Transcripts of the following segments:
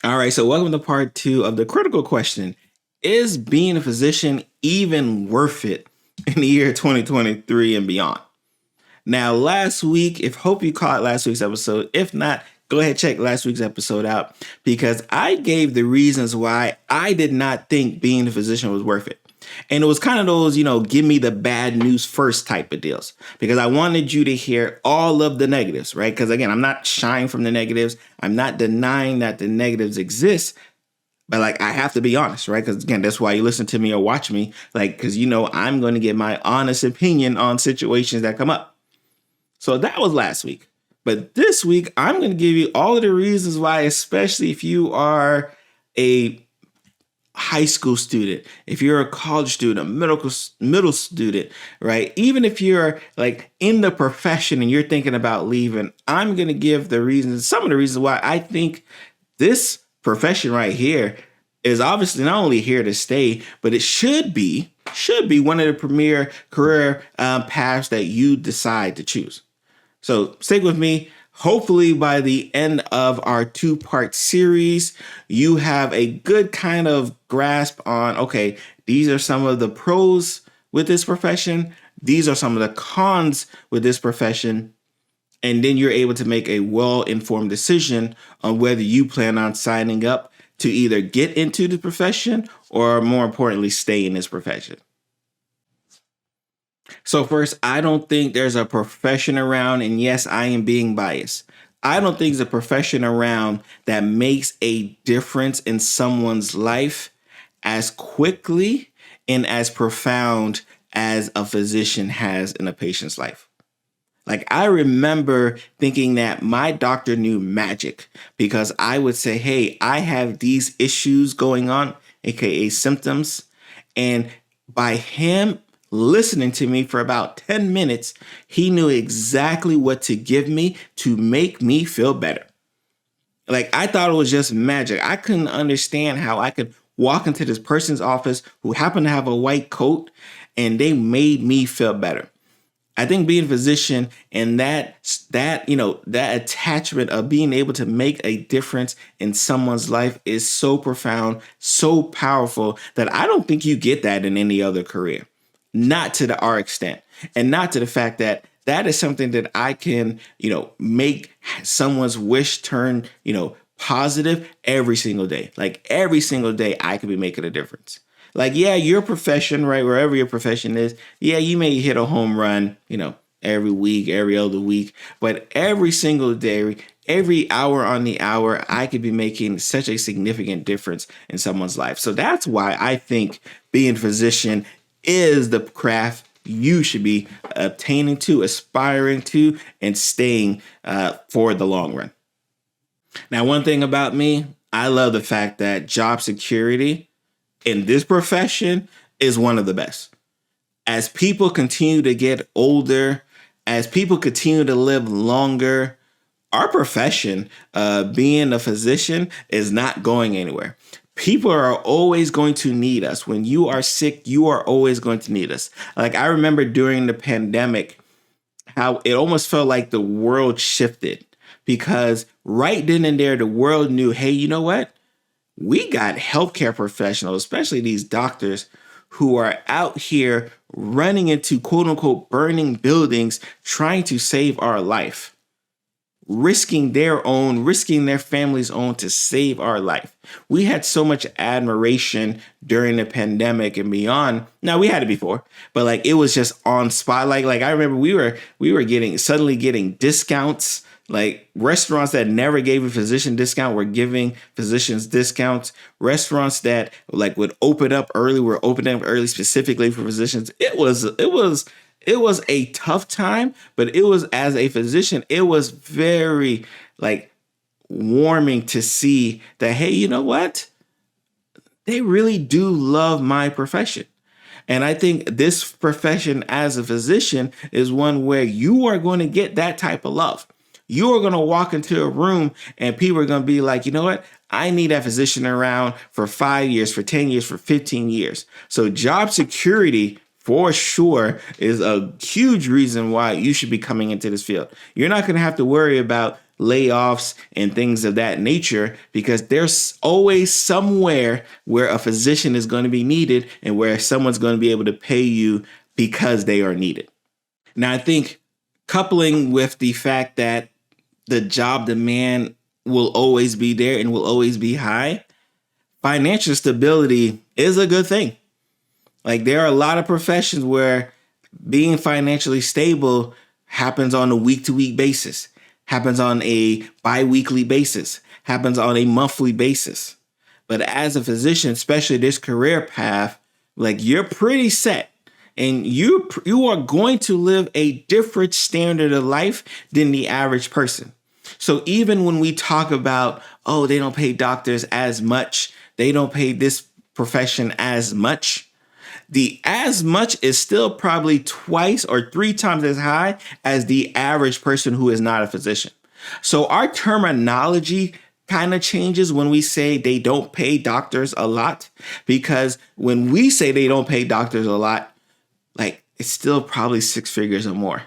All right, so welcome to part 2 of the critical question. Is being a physician even worth it in the year 2023 and beyond? Now, last week, hope you caught last week's episode. If not, go ahead, check last week's episode out because I gave the reasons why I did not think being a physician was worth it. And it was kind of those, give me the bad news first type of deals because I wanted you to hear all of the negatives, right? Because again, I'm not shying from the negatives. I'm not denying that the negatives exist, but I have to be honest, right? Because again, that's why you listen to me or watch me, because I'm going to give my honest opinion on situations that come up. So that was last week. But this week, I'm going to give you all of the reasons why, especially if you are a high school student, if you're a college student, middle student, right? Even if you're in the profession and you're thinking about leaving, I'm going to give some of the reasons why I think this profession right here is obviously not only here to stay, but it should be one of the premier career paths that you decide to choose. So stick with me. Hopefully by the end of our 2-part series, you have a good kind of grasp on, okay, these are some of the pros with this profession. These are some of the cons with this profession. And then you're able to make a well-informed decision on whether you plan on signing up to either get into the profession or, more importantly, stay in this profession. So first, I don't think there's a profession around, and yes, I am being biased. I don't think there's a profession around that makes a difference in someone's life as quickly and as profound as a physician has in a patient's life. I remember thinking that my doctor knew magic because I would say, hey, I have these issues going on, aka symptoms. And by him listening to me for about 10 minutes, he knew exactly what to give me to make me feel better. I thought it was just magic. I couldn't understand how I could walk into this person's office who happened to have a white coat and they made me feel better. I think being a physician and that attachment of being able to make a difference in someone's life is so profound, so powerful that I don't think you get that in any other career. Not to our extent, and not to the fact that is something that I can, make someone's wish turn, positive every single day. Every single day I could be making a difference. Your profession, right? Wherever your profession is, you may hit a home run, every week, every other week, but every single day, every hour on the hour, I could be making such a significant difference in someone's life. So that's why I think being a physician is the craft you should be obtaining to, aspiring to, and staying for the long run. Now, one thing about me, I love the fact that job security in this profession is one of the best. As people continue to get older, as people continue to live longer, our profession, being a physician, is not going anywhere. People are always going to need us. When you are sick, you are always going to need us. I remember during the pandemic, how it almost felt like the world shifted because right then and there, the world knew, hey, you know what? We got healthcare professionals, especially these doctors who are out here running into quote unquote burning buildings, trying to save our life. Risking their family's own to save our life. We had so much admiration during the pandemic and beyond. Now we had it before, but it was just on spot. I remember we were suddenly getting discounts. Restaurants that never gave a physician discount were giving physicians discounts. Restaurants that would open up early were opening up early specifically for physicians. It was a tough time, but it was, as a physician, it was very warming to see that, hey, you know what? They really do love my profession. And I think this profession as a physician is one where you are going to get that type of love. You are going to walk into a room and people are going to be like, you know what? I need that physician around for 5 years, for 10 years, for 15 years. So job security for sure is a huge reason why you should be coming into this field. You're not going to have to worry about layoffs and things of that nature, because there's always somewhere where a physician is going to be needed and where someone's going to be able to pay you because they are needed. Now, I think coupling with the fact that the job demand will always be there and will always be high, financial stability is a good thing. Like, there are a lot of professions where being financially stable happens on a week-to-week basis, happens on a bi-weekly basis, happens on a monthly basis. But as a physician, especially this career path, like, you're pretty set. And you are going to live a different standard of life than the average person. So even when we talk about, oh, they don't pay doctors as much, they don't pay this profession as much, the as much is still probably twice or three times as high as the average person who is not a physician. So our terminology kind of changes when we say they don't pay doctors a lot, because when we say they don't pay doctors a lot, like, it's still probably six figures or more.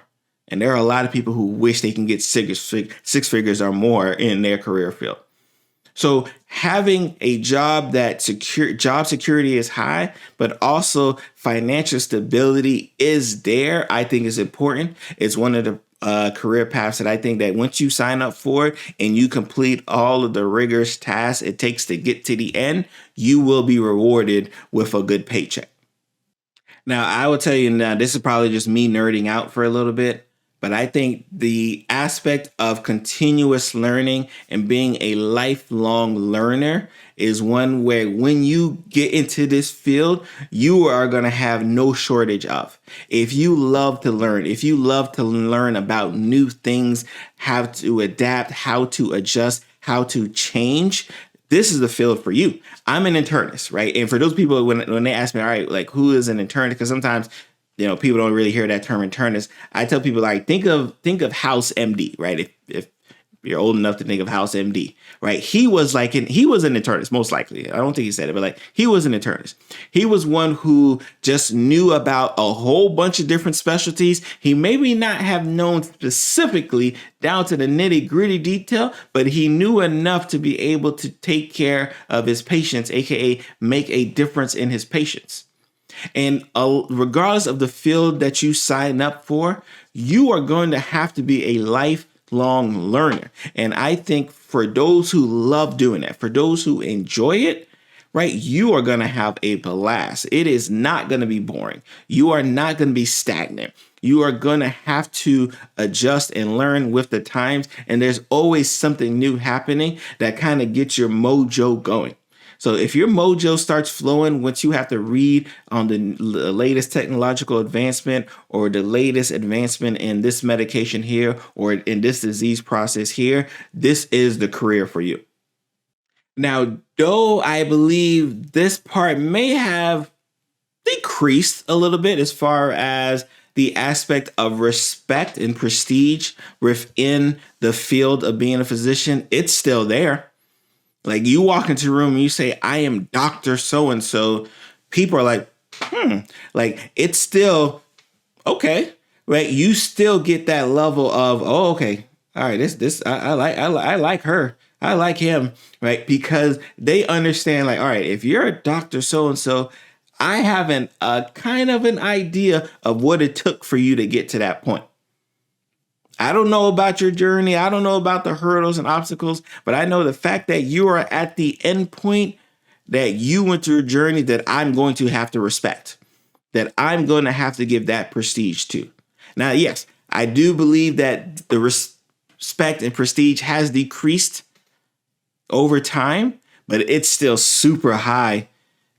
And there are a lot of people who wish they can get six figures or more in their career field. So having a job that job security is high, but also financial stability is there, I think is important. It's one of the career paths that I think that once you sign up for it and you complete all of the rigorous tasks it takes to get to the end, you will be rewarded with a good paycheck. Now, I will tell you now, this is probably just me nerding out for a little bit, but I think the aspect of continuous learning and being a lifelong learner is one where when you get into this field, you are going to have no shortage of. If you love to learn, if you love to learn about new things, how to adapt, how to adjust, how to change, this is the field for you. I'm an internist, right? And for those people, when they ask me, all right, like, who is an internist? Because sometimes, people don't really hear that term internist. I tell people, like, think of House MD, right? If you're old enough to think of House MD, right? He was an internist, most likely. I don't think he said it, but like, he was an internist. He was one who just knew about a whole bunch of different specialties. He maybe not have known specifically down to the nitty gritty detail, but he knew enough to be able to take care of his patients, AKA make a difference in his patients. And regardless of the field that you sign up for, you are going to have to be a lifelong learner. And I think for those who love doing that, for those who enjoy it, right, you are going to have a blast. It is not going to be boring. You are not going to be stagnant. You are going to have to adjust and learn with the times. And there's always something new happening that kind of gets your mojo going. So if your mojo starts flowing once you have to read on the latest technological advancement or the latest advancement in this medication here or in this disease process here, this is the career for you. Now, though I believe this part may have decreased a little bit as far as the aspect of respect and prestige within the field of being a physician, it's still there. Like, you walk into a room and you say, I am Dr. So-and-so. People are like, like, it's still okay, right? You still get that level of, oh, okay. All right. I like her. I like him, right? Because they understand, like, all right, if you're a Dr. So-and-so, I have a kind of an idea of what it took for you to get to that point. I don't know about your journey. I don't know about the hurdles and obstacles, but I know the fact that you are at the end point, that you went through a journey that I'm going to have to respect, that I'm going to have to give that prestige to. Now, yes, I do believe that the respect and prestige has decreased over time, but it's still super high,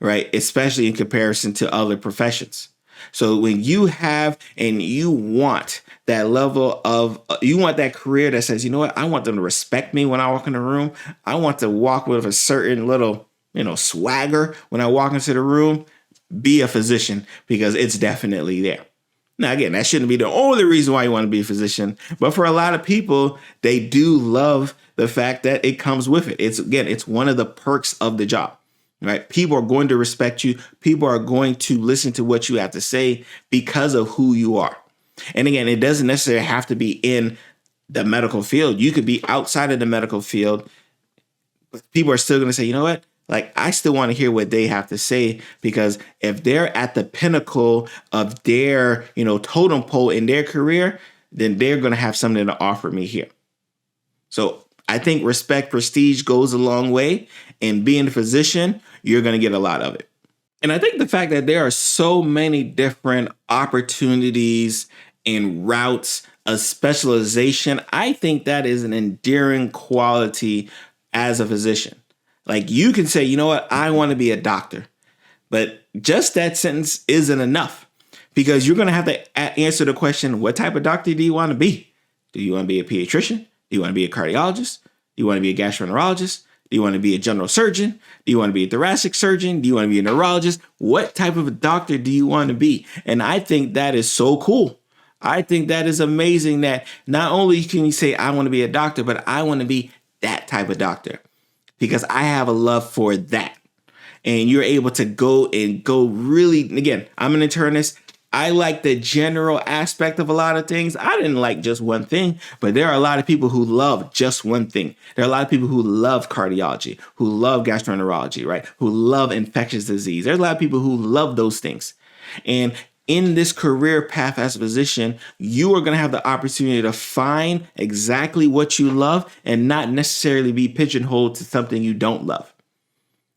right? Especially in comparison to other professions. So when you have and you want that level of, you want that career that says, you know what, I want them to respect me when I walk in the room. I want to walk with a certain little, swagger when I walk into the room. Be a physician, because it's definitely there. Now, again, that shouldn't be the only reason why you want to be a physician. But for a lot of people, they do love the fact that it comes with it. It's one of the perks of the job. Right? People are going to respect you. People are going to listen to what you have to say because of who you are. And again, it doesn't necessarily have to be in the medical field. You could be outside of the medical field, but people are still going to say, you know what? Like, I still want to hear what they have to say, because if they're at the pinnacle of their, totem pole in their career, then they're going to have something to offer me here. So I think respect, prestige goes a long way, and being a physician, you're going to get a lot of it. And I think the fact that there are so many different opportunities and routes of specialization, I think that is an endearing quality as a physician. Like, you can say, you know what, I want to be a doctor, but just that sentence isn't enough, because you're going to have to answer the question, what type of doctor do you want to be? Do you want to be a pediatrician? Do you want to be a cardiologist? Do you want to be a gastroenterologist? Do you want to be a general surgeon? Do you want to be a thoracic surgeon? Do you want to be a neurologist? What type of a doctor do you want to be? And I think that is so cool. I think that is amazing that not only can you say, I want to be a doctor, but I want to be that type of doctor, because I have a love for that. And you're able to go really, again, I'm an internist. I like the general aspect of a lot of things. I didn't like just one thing, but there are a lot of people who love just one thing. There are a lot of people who love cardiology, who love gastroenterology, right? Who love infectious disease. There's a lot of people who love those things. And in this career path as a physician, you are going to have the opportunity to find exactly what you love and not necessarily be pigeonholed to something you don't love.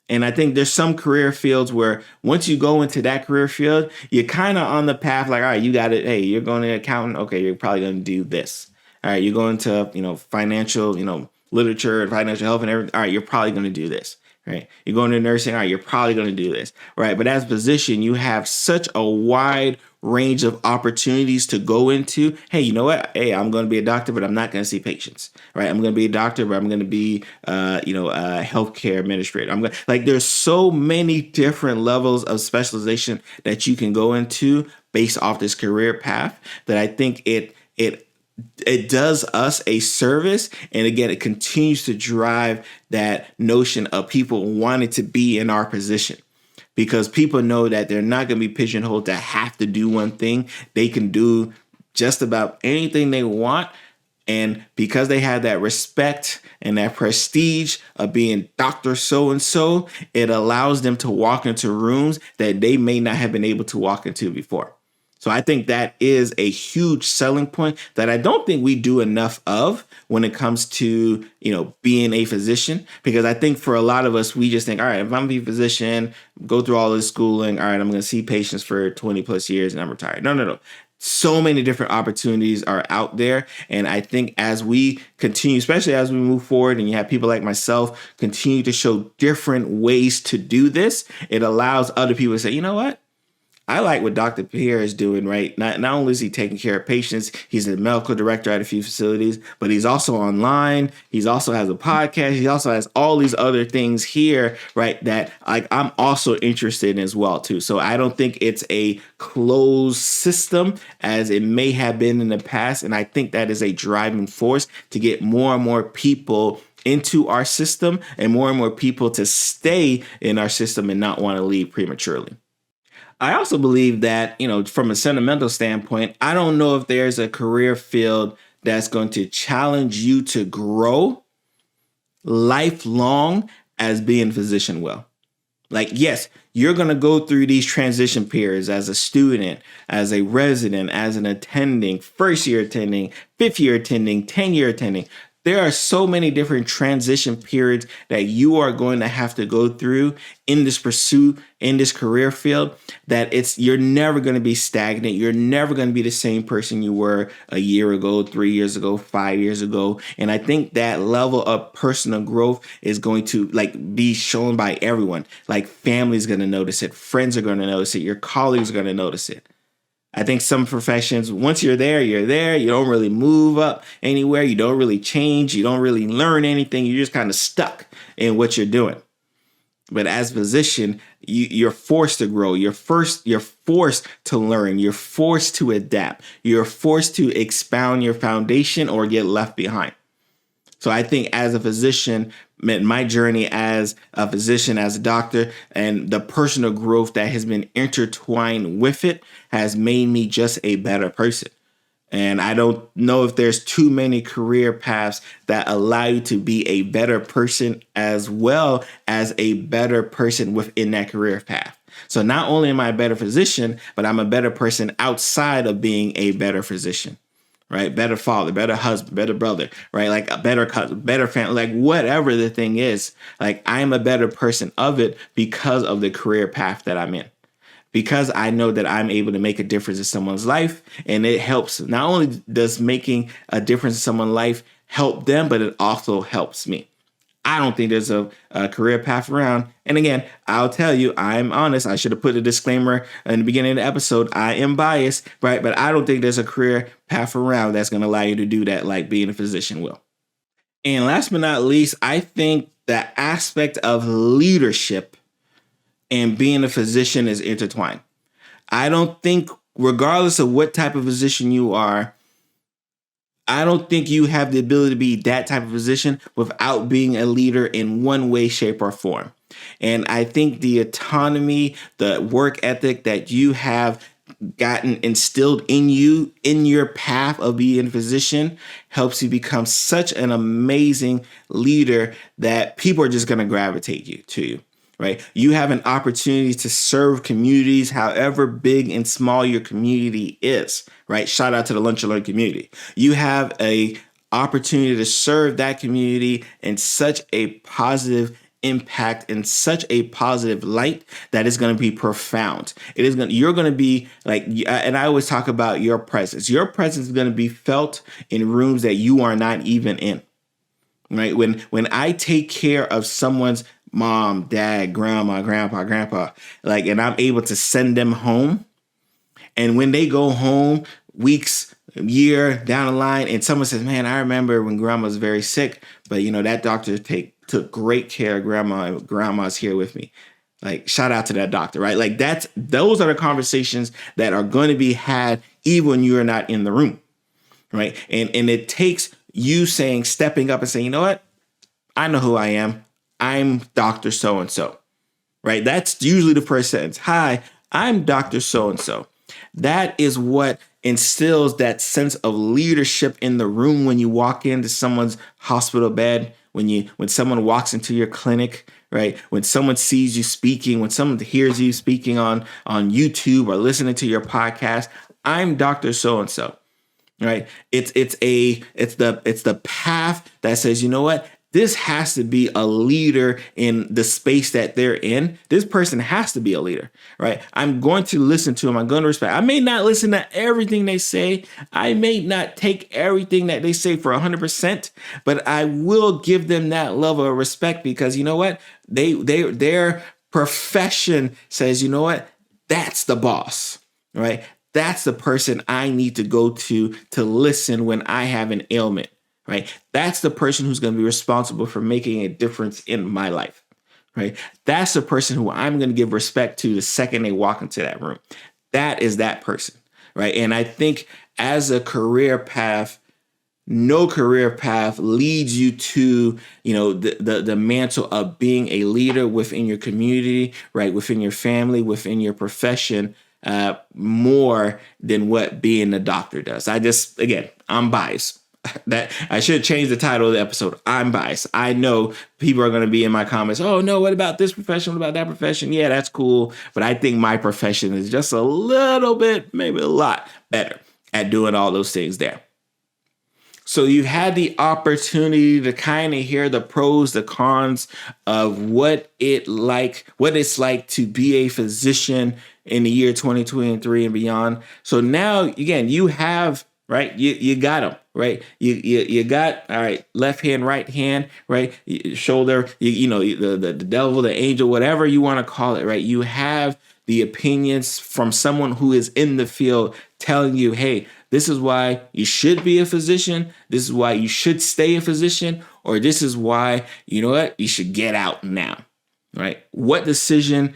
And I think there's some career fields where once you go into that career field, you're kind of on the path like, all right, you got it. Hey, you're going to accountant. Okay, you're probably going to do this. All right, you're going to, financial, literature and financial health and everything. All right, you're probably going to do this. Right. You're going to nursing. All right, you're probably going to do this. Right. But as a physician, you have such a wide range of opportunities to go into. Hey, you know what? Hey, I'm going to be a doctor, but I'm not going to see patients. Right. I'm going to be a doctor, but I'm going to be, a healthcare administrator. There's so many different levels of specialization that you can go into based off this career path that I think it does us a service. And again, it continues to drive that notion of people wanting to be in our position, because people know that they're not going to be pigeonholed to have to do one thing. They can do just about anything they want. And because they have that respect and that prestige of being Dr. So-and-so, it allows them to walk into rooms that they may not have been able to walk into before. So I think that is a huge selling point that I don't think we do enough of when it comes to, being a physician, because I think for a lot of us, we just think, all right, if I'm going to be a physician, go through all this schooling, all right, I'm going to see patients for 20 plus years and I'm retired. No. So many different opportunities are out there. And I think as we continue, especially as we move forward and you have people like myself continue to show different ways to do this, it allows other people to say, you know what? I like what Dr. Pierre is doing, right? Not only is he taking care of patients, he's a medical director at a few facilities, but he's also online. He also has a podcast. He also has all these other things here, right? That I'm also interested in as well, too. So I don't think it's a closed system as it may have been in the past. And I think that is a driving force to get more and more people into our system and more people to stay in our system and not want to leave prematurely. I also believe that, from a sentimental standpoint, I don't know if there's a career field that's going to challenge you to grow lifelong as being a physician well. Yes, you're going to go through these transition periods as a student, as a resident, as an attending, first year attending, fifth year attending, 10-year attending. There are so many different transition periods that you are going to have to go through in this pursuit, in this career field, that you're never going to be stagnant. You're never going to be the same person you were a year ago, 3 years ago, 5 years ago. And I think that level of personal growth is going to be shown by everyone. Family's going to notice it. Friends are going to notice it. Your colleagues are going to notice it. I think some professions, once you're there, you're there. You don't really move up anywhere. You don't really change. You don't really learn anything. You're just kind of stuck in what you're doing. But as a physician, you're forced to grow. You're forced to learn. You're forced to adapt. You're forced to expound your foundation or get left behind. So I think as a physician, my journey as a physician, as a doctor, and the personal growth that has been intertwined with it has made me just a better person. And I don't know if there's too many career paths that allow you to be a better person as well as a better person within that career path. So not only am I a better physician, but I'm a better person outside of being a better physician, right? Better father, better husband, better brother, right? Like a better cousin, better family, like whatever the thing is, like I'm a better person of it because of the career path that I'm in. Because I know that I'm able to make a difference in someone's life, and it helps. Not only does making a difference in someone's life help them, but it also helps me. I don't think there's a career path around. And again, I'll tell you, I'm honest. I should have put a disclaimer in the beginning of the episode. I am biased, right? But I don't think there's a career path around that's going to allow you to do that like being a physician will. And last but not least, I think the aspect of leadership and being a physician is intertwined. I don't think, regardless of what type of physician you are, I don't think you have the ability to be that type of physician without being a leader in one way, shape, or form. And I think the autonomy, the work ethic that you have gotten instilled in you in your path of being a physician helps you become such an amazing leader that people are just going to gravitate you to you. Right? You have an opportunity to serve communities, however big and small your community is, right? Shout out to the Lunch and Learn community. You have a opportunity to serve that community in such a positive impact, in such a positive light that is going to be profound. You're going to be like, and I always talk about your presence. Your presence is going to be felt in rooms that you are not even in, right? When I take care of someone's mom, dad, grandma, grandpa, like, and I'm able to send them home. And when they go home weeks, year down the line, and someone says, man, I remember when grandma was very sick, but that doctor took great care of grandma. Grandma's here with me. Like, shout out to that doctor, right? Like those are the conversations that are going to be had even when you're not in the room, right? And it takes you stepping up and saying, you know what? I know who I am. I'm Dr. So-and-so, right? That's usually the first sentence. Hi, I'm Dr. So-and-so. That is what instills that sense of leadership in the room when you walk into someone's hospital bed, when someone walks into your clinic, right? When someone sees you speaking, when someone hears you speaking on YouTube or listening to your podcast. I'm Dr. So-and-so, right? It's the path that says, you know what? This has to be a leader in the space that they're in. This person has to be a leader, right? I'm going to listen to them. I'm going to respect. I may not listen to everything they say. I may not take everything that they say for 100%, but I will give them that level of respect because you know what? Their profession says, you know what? That's the boss, right? That's the person I need to go to listen when I have an ailment. Right? That's the person who's going to be responsible for making a difference in my life. Right? That's the person who I'm going to give respect to the second they walk into that room. That is that person. Right? And I think as a career path, no career path leads you to, the mantle of being a leader within your community, right? Within your family, within your profession, more than what being a doctor does. I'm biased. That I should change the title of the episode. I'm biased. I know people are going to be in my comments. Oh no, what about this profession? What about that profession? Yeah, that's cool. But I think my profession is just a little bit, maybe a lot better at doing all those things there. So you've had the opportunity to kind of hear the pros, the cons of what it's like to be a physician in the year 2023 and beyond. So now, again, you have, right? You got them, right? You got, all right, left hand, right hand, right? Shoulder, the devil, the angel, whatever you want to call it, right? You have the opinions from someone who is in the field telling you, hey, this is why you should be a physician. This is why you should stay a physician, or this is why, you know what, you should get out now, right? What decision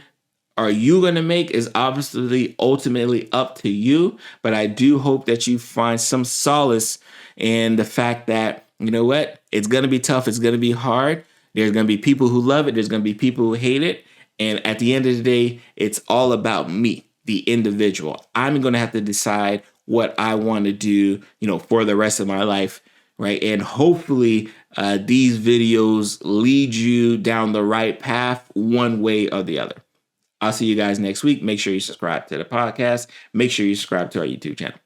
are you going to make is obviously ultimately up to you. But I do hope that you find some solace in the fact that, you know what, it's going to be tough. It's going to be hard. There's going to be people who love it. There's going to be people who hate it. And at the end of the day, it's all about me, the individual. I'm going to have to decide what I want to do, for the rest of my life, right? And hopefully these videos lead you down the right path one way or the other. I'll see you guys next week. Make sure you subscribe to the podcast. Make sure you subscribe to our YouTube channel.